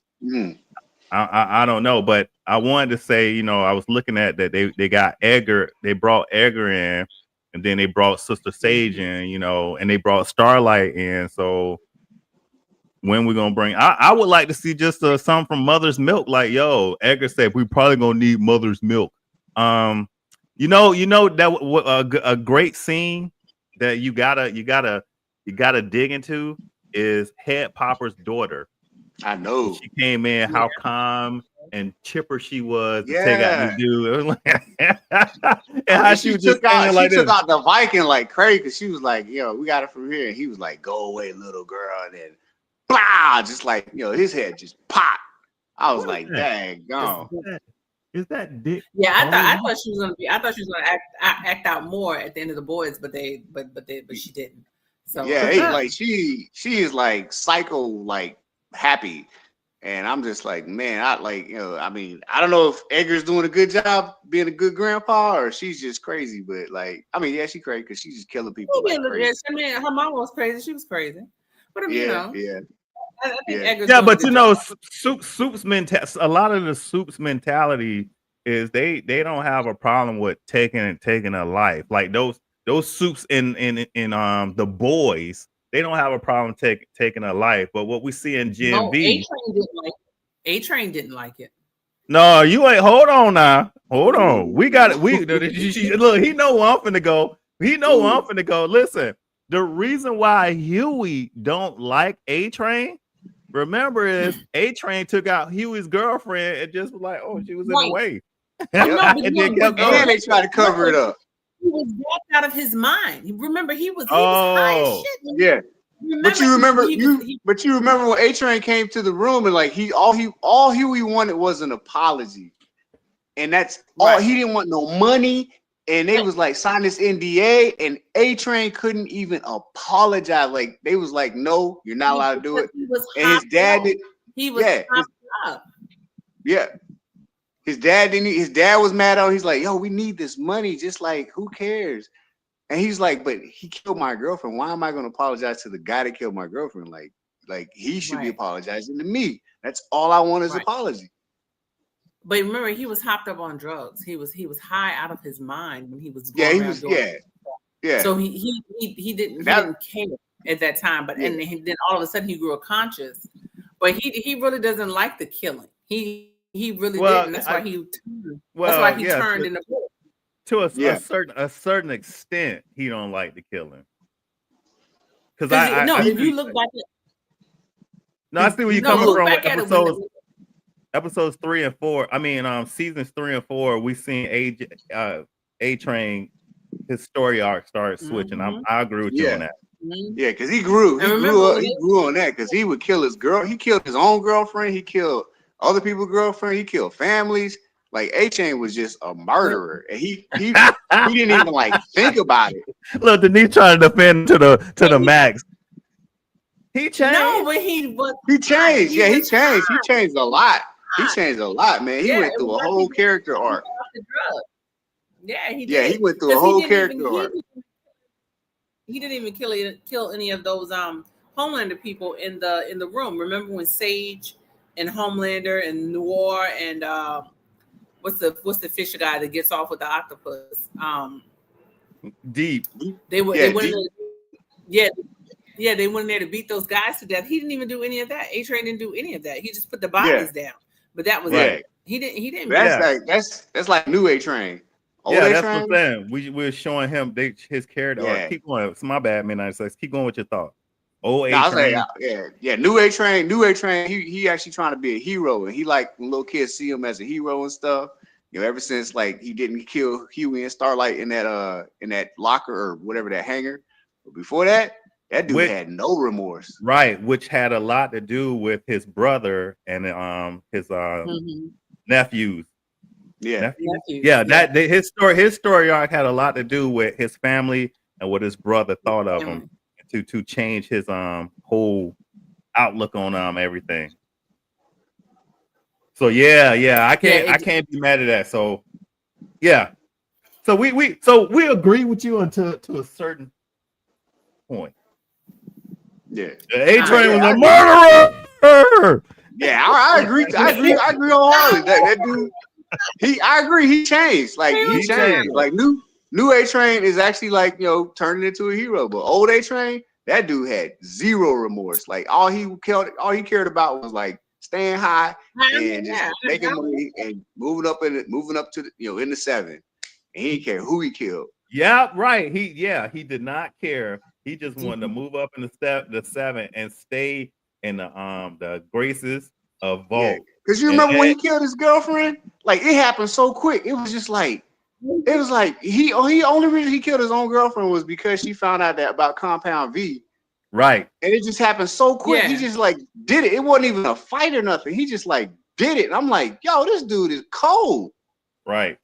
I don't know, but I wanted to say, I was looking at that they got Edgar, they brought Edgar in, and then they brought Sister Sage in, and they brought Starlight in. So when we gonna bring? I would like to see just some from Mother's Milk. Like, Edgar said we probably gonna need Mother's Milk. That a great scene that you gotta dig into is Head Popper's daughter. I know. She came in, how calm and chipper she was to take out the dude. And how she took out the Viking like crazy, because she was like, we got it from here. And he was like, go away, little girl. And then blah, just like, his head just popped. I was like, dang, gone. Is that dick? Yeah, I thought she was gonna act out more at the end of the boys, but she didn't. So like she is like psycho, like happy, and I'm just like, man, I don't know if Edgar's doing a good job being a good grandpa, or she's just crazy. But she's crazy because she's just killing people. Her mom was crazy. She was crazy. But I think Edgar's Soup's mentality. A lot of the Soup's mentality is they don't have a problem with taking a life. Like those Soups in the boys, they don't have a problem taking a life. But what we see in Gen No, V, A-Train didn't like it. no, you ain't. Hold on now. Hold on. We got it. Look. He know where I'm finna go. He know where I'm finna go. Listen, the reason why Huey don't like A-Train, remember, is A-Train took out Huey's girlfriend and just was like, oh, she was in the way. And they try to cover it up. He was walked out of his mind. Remember, he was high as shit. Yeah. But you remember when A-Train came to the room and like all Huey wanted was an apology. And that's all. He didn't want no money. And they was like, sign this NDA, and A-Train couldn't even apologize. Like they was like, no, you're not allowed to do it. And his dad did. He was up. Yeah. His dad didn't. His dad was mad on him. He's like, yo, we need this money. Just like, who cares? And he's like, but he killed my girlfriend. Why am I going to apologize to the guy that killed my girlfriend? Like he should be apologizing to me. That's all I want is apology. But remember, he was hopped up on drugs. He was high out of his mind when he was. Yeah, he was. Yeah. So he didn't care at that time. But and then all of a sudden he grew conscious. But he really doesn't like the killing. He really didn't. That's why he. That's why he turned in the book. To a certain extent, he don't like the killing. Because if you look back at. No, I see where you're coming from with episodes 3 and 4. I mean, seasons 3 and 4, we seen A-Train, his story arc started switching. I agree with you on that. Yeah, because he grew. He grew on that because he would kill his girl. He killed his own girlfriend. He killed other people's girlfriend. He killed families. Like A-Train was just a murderer, and he didn't even like think about it. Look, Denise trying to defend to the max. He changed. No, but he changed. Yeah, he changed. He changed a lot. He changed a lot, man. He went through a whole character arc. Yeah, he did. Yeah, he went through a whole character arc. He didn't even kill any of those Homelander people in the room. Remember when Sage and Homelander and Noir and what's the Fisher guy that gets off with the octopus? Deep. They went they went in there to beat those guys to death. He didn't even do any of that. A-Train didn't do any of that. He just put the bodies down. But that was it. He didn't. That's like new A-Train. Old that's A-Train? what I'm saying. We're showing him his character. Yeah. Keep going. It's my bad, man. Keep going with your thought. Old A-Train. New A-Train. He actually trying to be a hero, and he like when little kids see him as a hero and stuff. You know, ever since like he didn't kill Huey and Starlight in that locker or whatever, that hangar. But before that dude had no remorse. Right, which had a lot to do with his brother and his nephews. Yeah. His story arc had a lot to do with his family and what his brother thought of him to change his whole outlook on everything. So I can't be mad at that. So so we agree with you until to a certain point. Yeah, A-Train was a murderer. Yeah, I agree. I agree wholeheartedly. That dude, I agree. He changed. Like he changed. Like new A-Train is actually like, you know, turning into a hero. But old A-Train, that dude had zero remorse. Like all he cared about was like staying high and just making money and moving up to the, you know, in the 7. And he didn't care who he killed. Yeah, right. He did not care. He just wanted to move up in the 7 and stay in the graces of Vault. Because you remember when he killed his girlfriend? Like it happened so quick. It was just like he only reason he killed his own girlfriend was because she found out that about Compound V. Right. And it just happened so quick. Yeah. He just like did it. It wasn't even a fight or nothing. He just like did it. And I'm like, yo, this dude is cold. Right.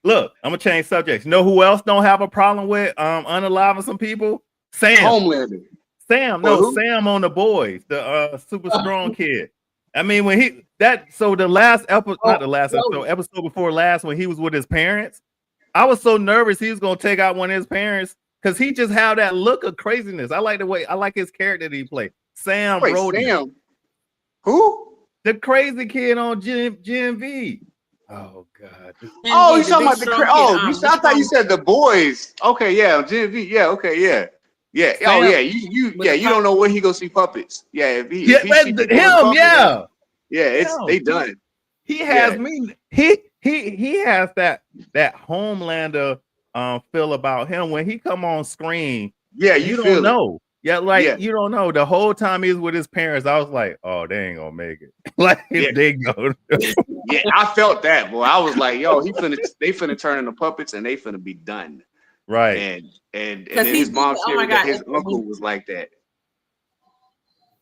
Look, I'm gonna change subjects. You know who else don't have a problem with unaliving some people? Sam. Homelander. Sam on the boys, the super strong kid. I mean, when the last episode, not the last episode before last, when he was with his parents, I was so nervous he was gonna take out one of his parents because he just had that look of craziness. I like his character that he played. Sam Brody. Sam. Who? The crazy kid on Gen V. Oh God. You talking about I thought you said the boys. Okay, yeah, Gen V. Yeah, okay, yeah. Yeah. Oh yeah. You don't know when he go see puppets. Yeah. If he see people doing puppets, it's they done. He has me. He has that Homelander feel about him when he come on screen. Yeah, you feel don't know. Yeah, like Yeah. you don't know. The whole time he was with his parents, I was like, oh, they ain't gonna make it. Like if they go. Yeah, I felt that, boy. I was like, yo, they finna turn into puppets and they finna be done. Right. And then his mom said that his uncle was like that.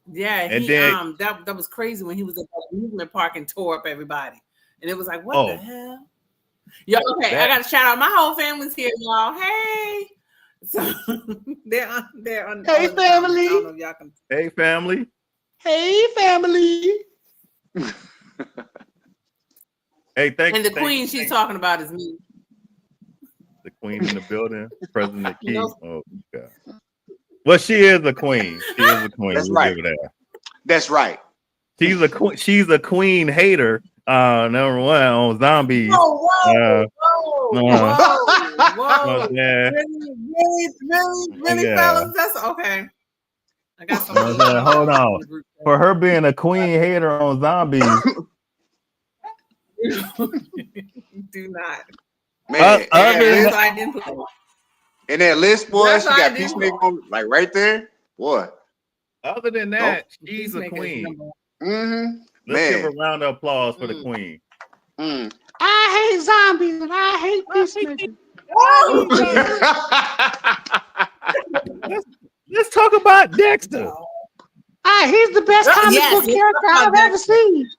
Yeah, And he then- that was crazy when he was at the amusement park and tore up everybody. And it was like, what the hell? Yo, okay, I gotta shout out my whole family's here, y'all. Hey. So they're on Hey family. I don't know if y'all can... Hey family. Hey family. Hey, thanks. And the queen she's talking about is me. The queen in the building, President Key. No. Oh God. Well, she is a queen. She is a queen. That's We'll right. give her that. That's right. She's a queen. She's a queen hater. Number one on zombies. Whoa, Uh, whoa. Yeah. Really, Yeah. fellas? That's okay. I got some. Hold on. For her being a queen hater on zombies. Do not. Man, I didn't play. and that list, boy, That's she why I got didn't Peacemaker on, like right there. Boy. Other than that, she's a Peacemaker's queen. number one. Mm-hmm. Let's give a round of applause for the queen. I hate zombies and I hate Peacemaker. Let's talk about Dexter. He's the best comic book character I've ever seen.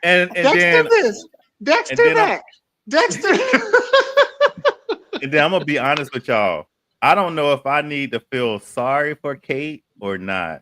And Dexter then this. Dexter that. Dexter. And then I'm gonna be honest with y'all. I don't know if I need to feel sorry for Kate or not.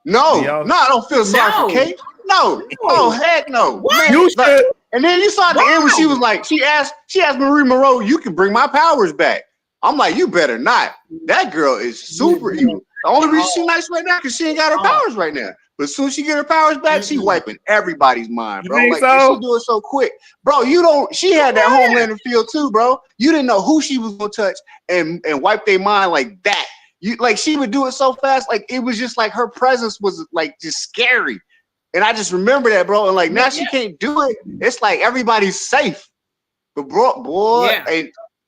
No, I don't feel sorry for Kate. No. Oh heck no. Man, You should. and then you saw at the end when she was like, she asked Marie Monroe, you can bring my powers back. I'm like, you better not. That girl is super evil. The only reason she's nice right now because she ain't got her powers right now. But as soon as she get her powers back, she wiping everybody's mind, bro. You Like think so? she do it so quick. Bro, she had that Homelander feel too, bro. You didn't know who she was gonna touch and wipe their mind like that. You like she would do it so fast, like it was just like her presence was like just scary. And I just remember that, bro. And like now she can't do it. It's like everybody's safe. But bro, boy,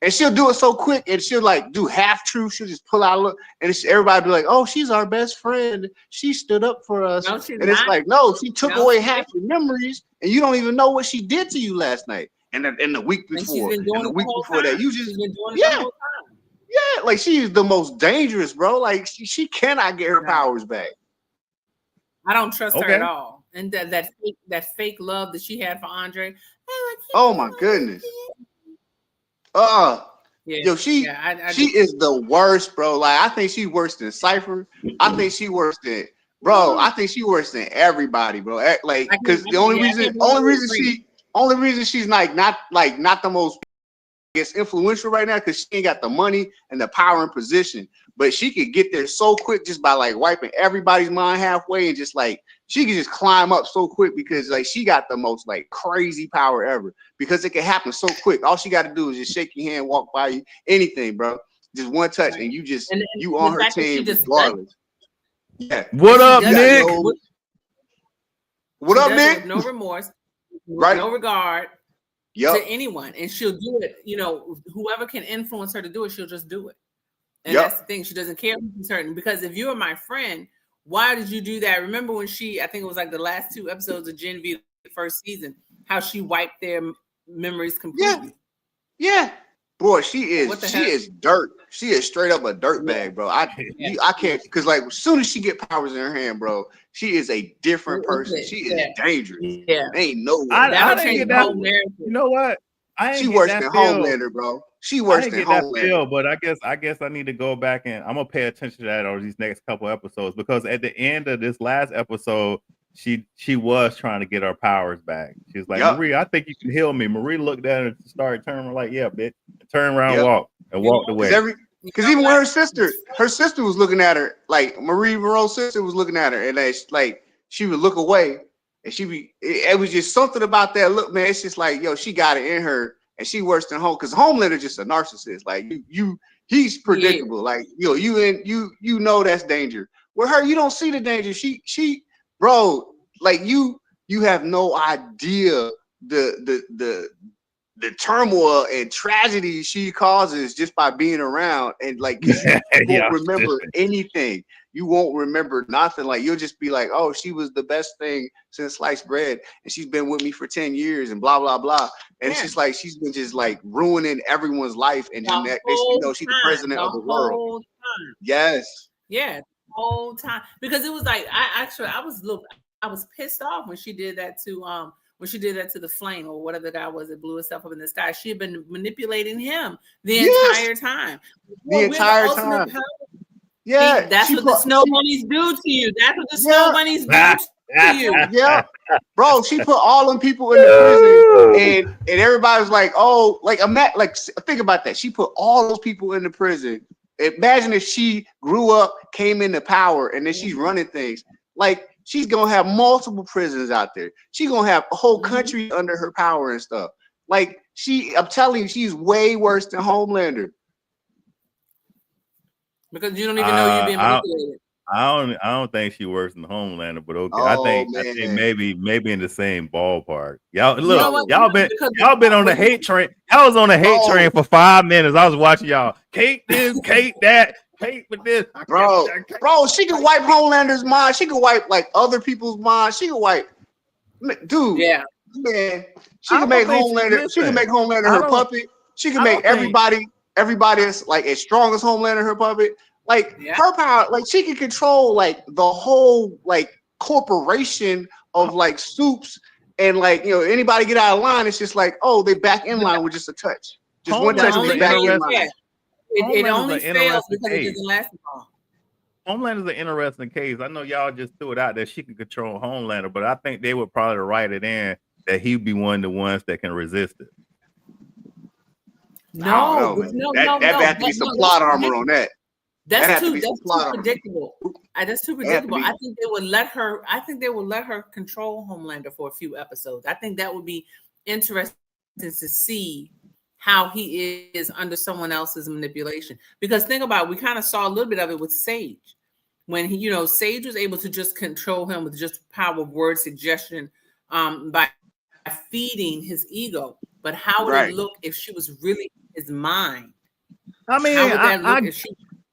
and she'll do it so quick, and she'll like do half truth. She'll just pull out a look, and everybody be like, "Oh, she's our best friend. She stood up for us." No, and it's like, no, she took away half your memories, and you don't even know what she did to you last night, and the week before, and the week before that, you just like she is the most dangerous, bro. Like she cannot get her powers back. I don't trust her at all, and that fake love that she had for Andre. Oh my goodness. Yo, she is the worst, bro. Like I think she's worse than Cypher. I think she worse than I think she worse than everybody, bro. Like because the only reason she's like not the most influential right now because she ain't got the money and the power and position. But she could get there so quick just by like wiping everybody's mind halfway and just like she could just climb up so quick because like she got the most like crazy power ever because it can happen so quick. All she got to do is just shake your hand, walk by you, anything, bro. Just one touch and you just you on her team regardless. Yeah. What up, Nick? What up, Nick? No remorse, right? No regard to anyone, and she'll do it. You know, whoever can influence her to do it, she'll just do it. And that's the thing. She doesn't care who's hurting because if you were my friend, why did you do that? Remember when I think it was like the last 2 episodes of Gen V, the first season, how she wiped their memories completely. Yeah. Boy, she is dirt. She is straight up a dirt bag, bro. I can't because like as soon as she get powers in her hand, bro, she is a different person. She is dangerous. Yeah. Ain't no way. I didn't get that. You know what? She worse than Homelander, bro. She worse than Homelander. But I guess I need to go back and I'm gonna pay attention to that over these next couple episodes because at the end of this last episode, she was trying to get her powers back. She was like, Marie, I think you can heal me. Marie looked at her and started turning like, yeah, bitch. Turn around, walked away. Because even when her sister was looking at her, like Marie Monroe's sister was looking at her, and like she would look away, and it was just something about that look, man. It's just like, yo, she got it in her. and she worse than Home because Homelander just a narcissist. Like he's predictable. Like you know that's danger. With her, you don't see the danger. She bro, like you have no idea the turmoil and tragedy she causes just by being around, and like you won't remember anything. You won't remember nothing. Like you'll just be like, oh, she was the best thing since sliced bread, and she's been with me for 10 years, and blah blah blah. And it's just like she's been just like ruining everyone's life, and then next you know she's the president of the world. Yes. Yeah, the whole time. Because it was like I was pissed off when she did that to the Flame or whatever the guy was that blew himself up in the sky. She had been manipulating him the entire time. The entire time. Yeah, that's what the snow bunnies do to you. That's what the snow bunnies do to you. Yeah, bro, she put all them people in the prison, and everybody was like, "Oh, like think about that." She put all those people in the prison. Imagine if she grew up, came into power, and then she's running things. Like she's gonna have multiple prisons out there. She's gonna have a whole country under her power and stuff. Like I'm telling you, she's way worse than Homelander. Because you don't even know you're being manipulated. I don't think she works in Homelander, but okay. I think maybe in the same ballpark. Y'all look, y'all been on the hate train. I was on the hate train for 5 minutes. I was watching y'all. Kate this, Kate that, Kate with this. Bro, she can wipe Homelander's mind. She can wipe like other people's mind. She can wipe, dude. Yeah, man. She can make Homelander. She can make Homelander her puppet. She can make everybody that's like as strong as Homelander her puppet. Like her power, like she can control like the whole like corporation of like Soups, and like anybody get out of line, it's just like, oh, they back in line with just a touch. Just one touch and they back in line. It only fails because it doesn't last long. Homelander's an interesting case. I know y'all just threw it out that she can control Homelander, but I think they would probably write it in that he'd be one of the ones that can resist it. No, that have to be some plot armor on that. That's too predictable. That's too predictable. I think they would let her control Homelander for a few episodes. I think that would be interesting to see how he is under someone else's manipulation. Because think about it, we kind of saw a little bit of it with Sage. When Sage was able to just control him with just power of word suggestion by feeding his ego. But how would it look if she was really his mind? I mean,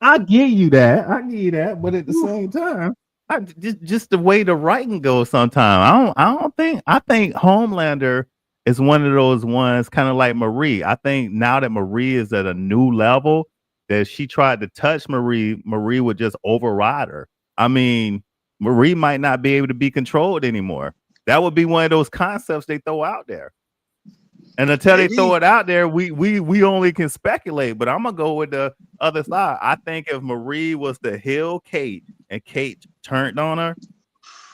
I give you that, but at the same time, just the way the writing goes sometimes. I think Homelander is one of those ones kind of like Marie. I think now that Marie is at a new level, that she tried to touch Marie would just override her. I mean, Marie might not be able to be controlled anymore. That would be one of those concepts they throw out there. And until they throw it out there, we only can speculate. But I'm gonna go with the other side. I think if Marie was to heal Kate and Kate turned on her,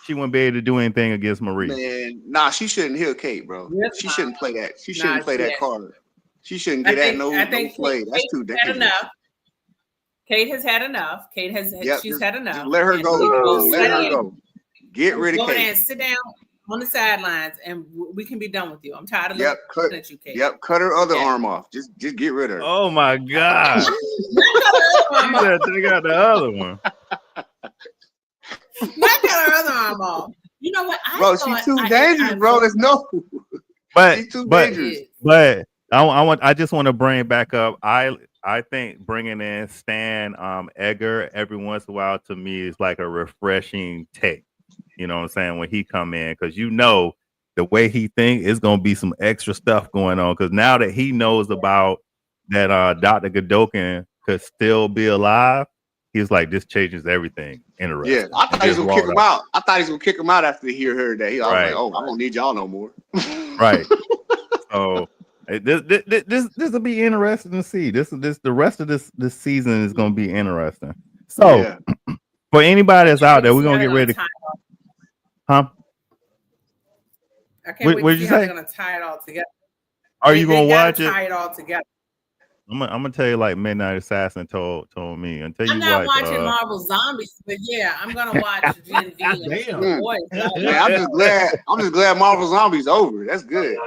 she wouldn't be able to do anything against Marie. Man, nah, she shouldn't heal Kate, bro. She shouldn't play that. She shouldn't play that card. She shouldn't get no play. That's too dangerous. Kate has had enough. She's had enough. Just let her go. Let her go. Get rid of Kate. Go ahead and sit down on the sidelines, and we can be done with you. I'm tired of looking at you, Kate. Yep, cut her other arm off. Just get rid of her. Oh my God! You gotta take out the other one. Not cut her other arm off. You know what? She's too dangerous, bro. There's no. But I just want to bring back up. I think bringing in Stan Edgar every once in a while to me is like a refreshing take. You know what I'm saying? When he come in, because the way he think is going to be some extra stuff going on. Because now that he knows about that Dr. Godokin could still be alive, he's like, this changes everything. Interesting. Yeah, I thought he was going to kick him out. I thought he was going to kick him out after he heard that. I was like, oh, I don't need y'all no more. Right. So this will be interesting to see. This the rest of this season is going to be interesting. So for anybody that's out there, we're going to get ready. Huh? I can't wait to see how they're going to tie it all together. Are you going to watch it? Tie it all together. I'm gonna tell you like Midnight Assassin told me. Until I'm not watching Marvel Zombies, but yeah, I'm gonna watch Gen V. I'm just glad Marvel Zombies over. That's good.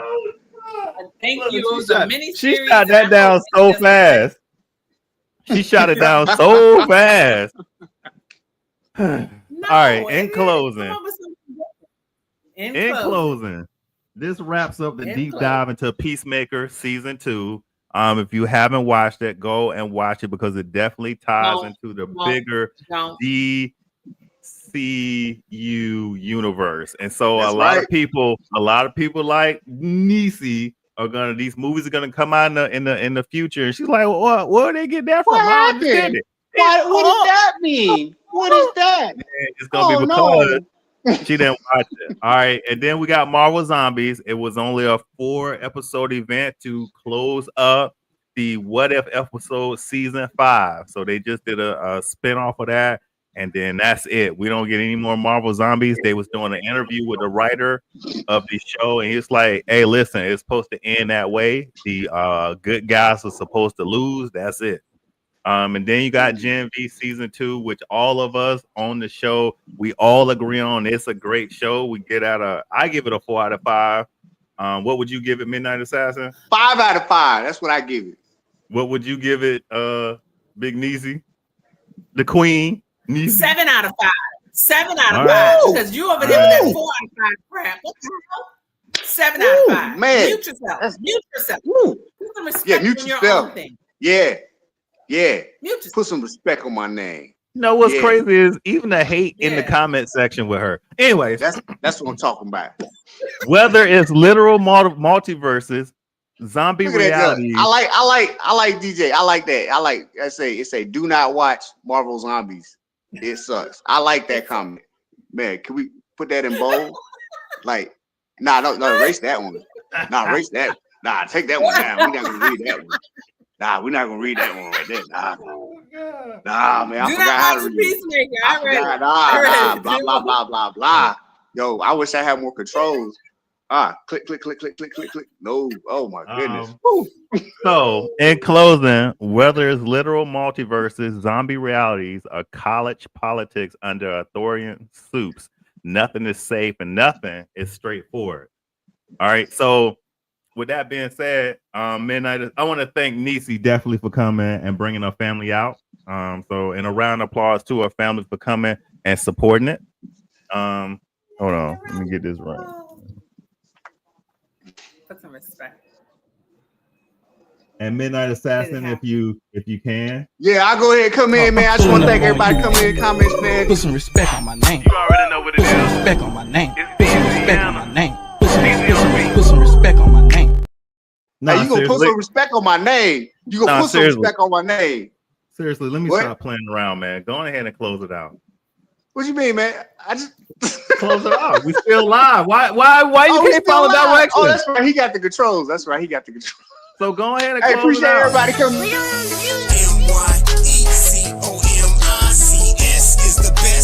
Thank Look, you. she shot that down so fast. She shot it down so fast. No, All right, it in is. closing. Come up with something different. In closing, this wraps up the In deep closing. dive into Peacemaker season 2. If you haven't watched it, go and watch it because it definitely ties into the bigger DCU universe. And so That's a lot right. of people like Niecy these movies are gonna come out in the future. And she's like, what? Where did they get that from? What I don't understand happened? it. What does that mean? What is that? It's gonna be because no. she didn't watch it. All right. And then we got Marvel Zombies. It was only a 4-episode event to close up the What If episode season 5. So they just did a spin-off of that. And then that's it. We don't get any more Marvel Zombies. They was doing an interview with the writer of the show. And he's like, hey, listen, it's supposed to end that way. The good guys are supposed to lose. That's it. And then you got Gen V season 2, which all of us on the show, we all agree on. It's a great show. I give it a 4 out of 5. What would you give it, Midnight Assassin? 5 out of 5. That's what I give it. What would you give it, Big Niecy? The Queen? Niecy? 7 out of 5. 7 out of All 5. right. Because you over there with that 4 out of 5 crap. What the hell? 7 out of 5. Man. Mute yourself. Mute yourself. Woo. Put some respect Yeah, mute on yourself. your own thing. Yeah. Mute yourself. Put some respect on my name. You know what's Yeah. crazy is even the hate in the Yeah. comment section with her. Anyways, That's what I'm talking about. whether it's literal multiverses, zombie Look at that. reality. I like DJ. I like that. It say do not watch Marvel Zombies. It sucks. I like that comment. Man, can we put that in bold? Like, no, erase that one. Erase that. Nah, take that one down. We're not gonna read that one. Nah, we're not gonna read that one right there. Nah, man, I Do forgot not how watch to the read it. Peacemaker. I I read forgot. it. Blah, blah, blah, blah, blah. Yo, I wish I had more controls. Click. No, oh my goodness. So, in closing, whether it's literal multiverses, zombie realities, or college politics under authoritarian soups, nothing is safe and nothing is straightforward. All right. So, with that being said, Midnight, I want to thank Niecy definitely for coming and bringing her family out. So, in a round of applause to her family for coming and supporting it. Hold on, let me get this right. Put some respect. And Midnight Assassin, if you can. Yeah, I'll go ahead and come in, man. I just want to thank everybody coming in the comments, man. Put some respect on my name. You already know what it Put some is. respect on my name. It's Put some respect on my Louisiana. name. Put some respect on my name. No, Hey, you gonna put some respect on my name. You gonna Nah, put some seriously. respect on my name. Seriously, let me What? stop playing around, man. Go ahead and close it out. What you mean, man? I just Close it out. We still live. Why you we can't still follow live. directions? Oh, that's right. He got the controls. That's right. He got the controls. So go ahead and Hey, close appreciate it out. everybody coming.